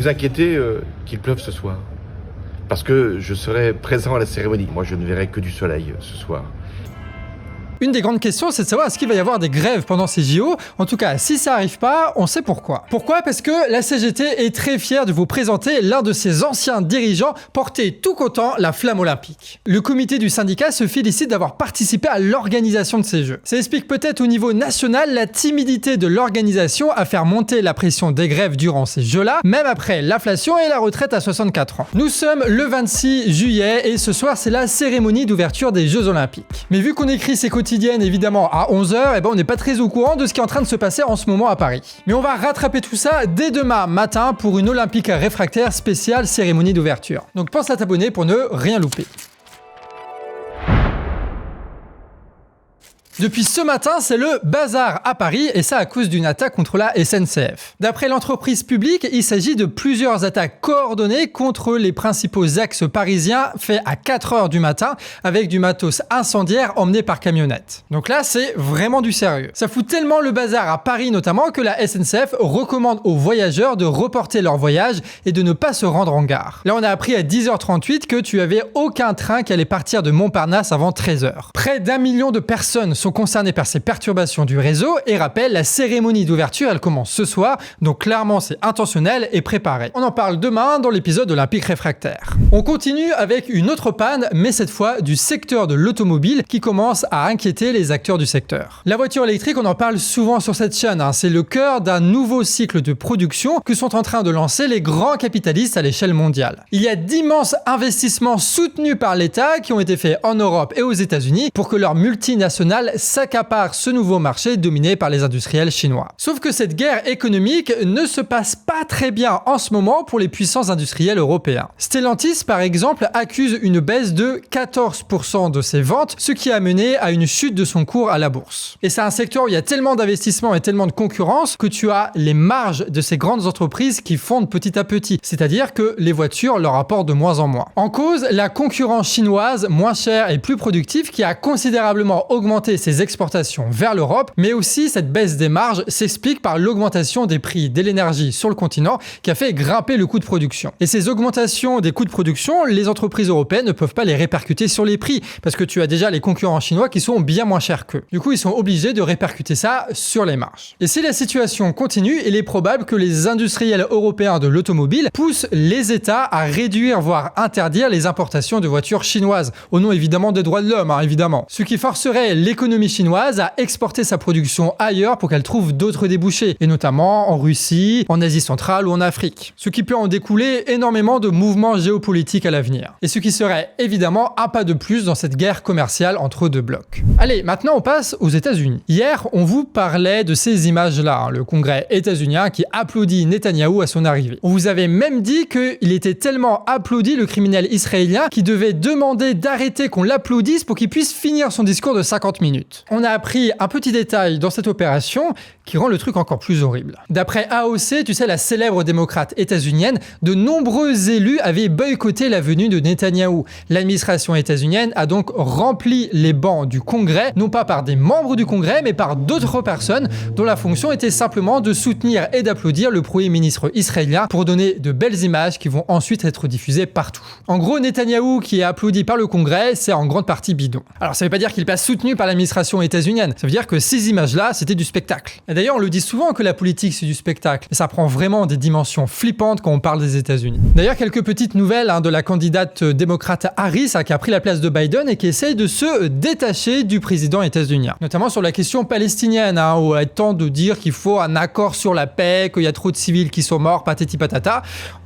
vous inquiétez qu'il pleuve ce soir. Parce que je serai présent à la cérémonie. Moi, je ne verrai que du soleil ce soir. Une des grandes questions, c'est de savoir est-ce qu'il va y avoir des grèves pendant ces JO. En tout cas, si ça arrive pas, on sait pourquoi. Pourquoi ? Parce que la CGT est très fière de vous présenter l'un de ses anciens dirigeants porter tout content la flamme olympique. Le comité du syndicat se félicite d'avoir participé à l'organisation de ces Jeux. Ça explique peut-être au niveau national la timidité de l'organisation à faire monter la pression des grèves durant ces Jeux-là, même après l'inflation et la retraite à 64 ans. Nous sommes le 26 juillet et ce soir, c'est la cérémonie d'ouverture des Jeux olympiques. Mais vu qu'on écrit ces quotidiennes évidemment à 11h, on n'est pas très au courant de ce qui est en train de se passer en ce moment à Paris. Mais on va rattraper tout ça dès demain matin pour une Olympique réfractaire spéciale cérémonie d'ouverture. Donc pense à t'abonner pour ne rien louper. Depuis ce matin, c'est le bazar à Paris et ça à cause d'une attaque contre la SNCF. D'après l'entreprise publique, il s'agit de plusieurs attaques coordonnées contre les principaux axes parisiens faits à 4h du matin avec du matos incendiaire emmené par camionnette. Donc là, c'est vraiment du sérieux. Ça fout tellement le bazar à Paris notamment que la SNCF recommande aux voyageurs de reporter leur voyage et de ne pas se rendre en gare. Là, on a appris à 10h38 que tu avais aucun train qui allait partir de Montparnasse avant 13h. Près d'1 million de personnes sont concernés par ces perturbations du réseau et rappelle, la cérémonie d'ouverture, elle commence ce soir, donc clairement c'est intentionnel et préparé. On en parle demain dans l'épisode Olympique réfractaire. On continue avec une autre panne, mais cette fois du secteur de l'automobile qui commence à inquiéter les acteurs du secteur. La voiture électrique, on en parle souvent sur cette chaîne, c'est le cœur d'un nouveau cycle de production que sont en train de lancer les grands capitalistes à l'échelle mondiale. Il y a d'immenses investissements soutenus par l'État qui ont été faits en Europe et aux États-Unis pour que leurs multinationales s'accapare ce nouveau marché dominé par les industriels chinois. Sauf que cette guerre économique ne se passe pas très bien en ce moment pour les puissants industriels européens. Stellantis, par exemple, accuse une baisse de 14% de ses ventes, ce qui a mené à une chute de son cours à la bourse. Et c'est un secteur où il y a tellement d'investissements et tellement de concurrence que tu as les marges de ces grandes entreprises qui fondent petit à petit, c'est-à-dire que les voitures leur apportent de moins en moins. En cause, la concurrence chinoise, moins chère et plus productive, qui a considérablement augmenté ses exportations vers l'Europe, mais aussi cette baisse des marges s'explique par l'augmentation des prix de l'énergie sur le continent qui a fait grimper le coût de production. Et ces augmentations des coûts de production, les entreprises européennes ne peuvent pas les répercuter sur les prix parce que tu as déjà les concurrents chinois qui sont bien moins chers qu'eux. Du coup, ils sont obligés de répercuter ça sur les marges. Et si la situation continue, il est probable que les industriels européens de l'automobile poussent les États à réduire voire interdire les importations de voitures chinoises, au nom évidemment des droits de l'homme, évidemment. Ce qui forcerait l'économie chinoise à exporter sa production ailleurs pour qu'elle trouve d'autres débouchés, et notamment en Russie, en Asie centrale ou en Afrique. Ce qui peut en découler énormément de mouvements géopolitiques à l'avenir. Et ce qui serait évidemment un pas de plus dans cette guerre commerciale entre deux blocs. Allez, maintenant on passe aux États-Unis. Hier, on vous parlait de ces images-là, le Congrès états-unien qui applaudit Netanyahou à son arrivée. On vous avait même dit qu'il était tellement applaudi, le criminel israélien, qu'il devait demander d'arrêter qu'on l'applaudisse pour qu'il puisse finir son discours de 50 minutes. On a appris un petit détail dans cette opération qui rend le truc encore plus horrible. D'après AOC, tu sais, la célèbre démocrate états-unienne, de nombreux élus avaient boycotté la venue de Netanyahou. L'administration états-unienne a donc rempli les bancs du Congrès, non pas par des membres du Congrès, mais par d'autres personnes dont la fonction était simplement de soutenir et d'applaudir le Premier ministre israélien pour donner de belles images qui vont ensuite être diffusées partout. En gros, Netanyahou qui est applaudi par le Congrès, c'est en grande partie bidon. Alors ça veut pas dire qu'il n'est pas soutenu par l'administration états-unienne, ça veut dire que ces images-là, c'était du spectacle. Et d'ailleurs, on le dit souvent que la politique, c'est du spectacle, et ça prend vraiment des dimensions flippantes quand on parle des États-Unis. D'ailleurs, quelques petites nouvelles de la candidate démocrate Harris qui a pris la place de Biden et qui essaye de se détacher du président états-unien. Notamment sur la question palestinienne, où elle tente de dire qu'il faut un accord sur la paix, qu'il y a trop de civils qui sont morts, patati patata.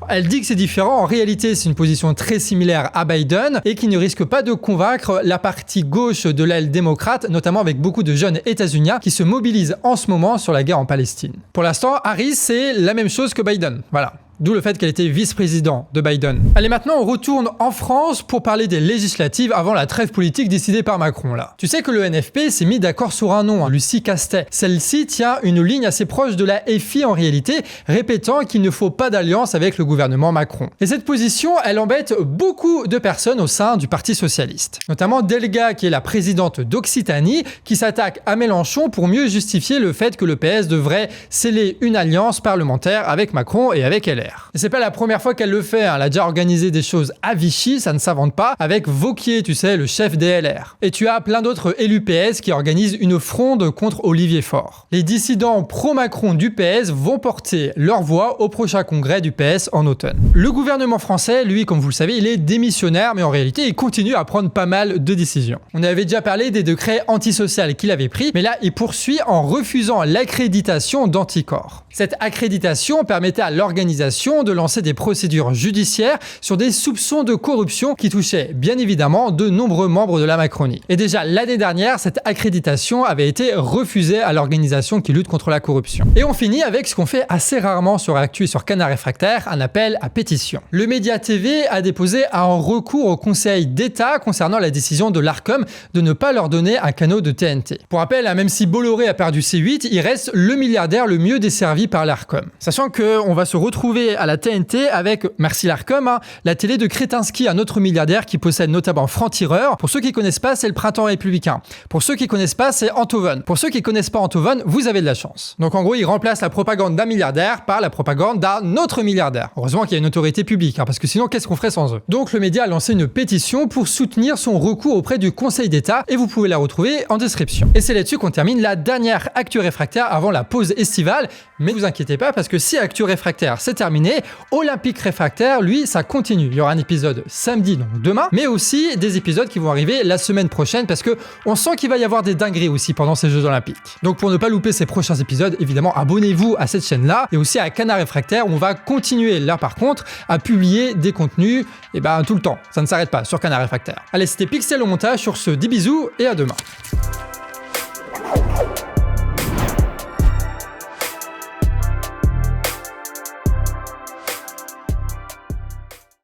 Elle dit que c'est différent. En réalité, c'est une position très similaire à Biden et qui ne risque pas de convaincre la partie gauche de l'aile démocrate, notamment avec beaucoup de jeunes états-uniens qui se mobilisent en ce moment sur la guerre en Palestine. Pour l'instant, Harris, c'est la même chose que Biden. Voilà. D'où le fait qu'elle était vice-président de Biden. Allez, maintenant, on retourne en France pour parler des législatives avant la trêve politique décidée par Macron, là. Tu sais que le NFP s'est mis d'accord sur un nom, Lucie Castet. Celle-ci tient une ligne assez proche de la FI en réalité, répétant qu'il ne faut pas d'alliance avec le gouvernement Macron. Et cette position, elle embête beaucoup de personnes au sein du Parti Socialiste. Notamment Delga, qui est la présidente d'Occitanie, qui s'attaque à Mélenchon pour mieux justifier le fait que le PS devrait sceller une alliance parlementaire avec Macron et avec LR. réfractaires. Et c'est pas la première fois qu'elle le fait, hein. Elle a déjà organisé des choses à Vichy, ça ne s'invente pas, avec Wauquiez, tu sais, le chef des LR. Et tu as plein d'autres élus PS qui organisent une fronde contre Olivier Faure. Les dissidents pro-Macron du PS vont porter leur voix au prochain congrès du PS en automne. Le gouvernement français, lui, comme vous le savez, il est démissionnaire, mais en réalité, il continue à prendre pas mal de décisions. On avait déjà parlé des décrets antisociaux qu'il avait pris, mais là, il poursuit en refusant l'accréditation d'Anticor. Cette accréditation permettait à l'organisation de lancer des procédures judiciaires sur des soupçons de corruption qui touchaient bien évidemment de nombreux membres de la Macronie. Et déjà l'année dernière, cette accréditation avait été refusée à l'organisation qui lutte contre la corruption. Et on finit avec ce qu'on fait assez rarement sur Actu et sur Canard Réfractaire, un appel à pétition. Le Média TV a déposé un recours au Conseil d'État concernant la décision de l'Arcom de ne pas leur donner un canot de TNT. Pour rappel, même si Bolloré a perdu C8, il reste le milliardaire le mieux desservi par l'Arcom. Sachant qu'on va se retrouver à la TNT avec, merci l'Arcom, la télé de Kretinsky, un autre milliardaire qui possède notamment Franc-Tireur. Pour ceux qui connaissent pas, c'est le Printemps républicain. Pour ceux qui connaissent pas, c'est Antoven. Pour ceux qui connaissent pas Antoven, vous avez de la chance. Donc en gros, il remplace la propagande d'un milliardaire par la propagande d'un autre milliardaire. Heureusement qu'il y a une autorité publique, parce que sinon, qu'est-ce qu'on ferait sans eux? Donc le média a lancé une pétition pour soutenir son recours auprès du Conseil d'État et vous pouvez la retrouver en description. Et c'est là-dessus qu'on termine la dernière Actu Réfractaire avant la pause estivale. Mais ne vous inquiétez pas, parce que si Actu Réfractaire c'est terminé, Olympique Réfractaire, lui, ça continue. Il y aura un épisode samedi, donc demain, mais aussi des épisodes qui vont arriver la semaine prochaine, parce que on sent qu'il va y avoir des dingueries aussi pendant ces Jeux Olympiques. Donc pour ne pas louper ces prochains épisodes, évidemment, abonnez-vous à cette chaîne-là, et aussi à Canard Réfractaire, où on va continuer, là par contre, à publier des contenus, tout le temps. Ça ne s'arrête pas sur Canard Réfractaire. Allez, c'était Pixel au montage, sur ce, 10 bisous, et à demain.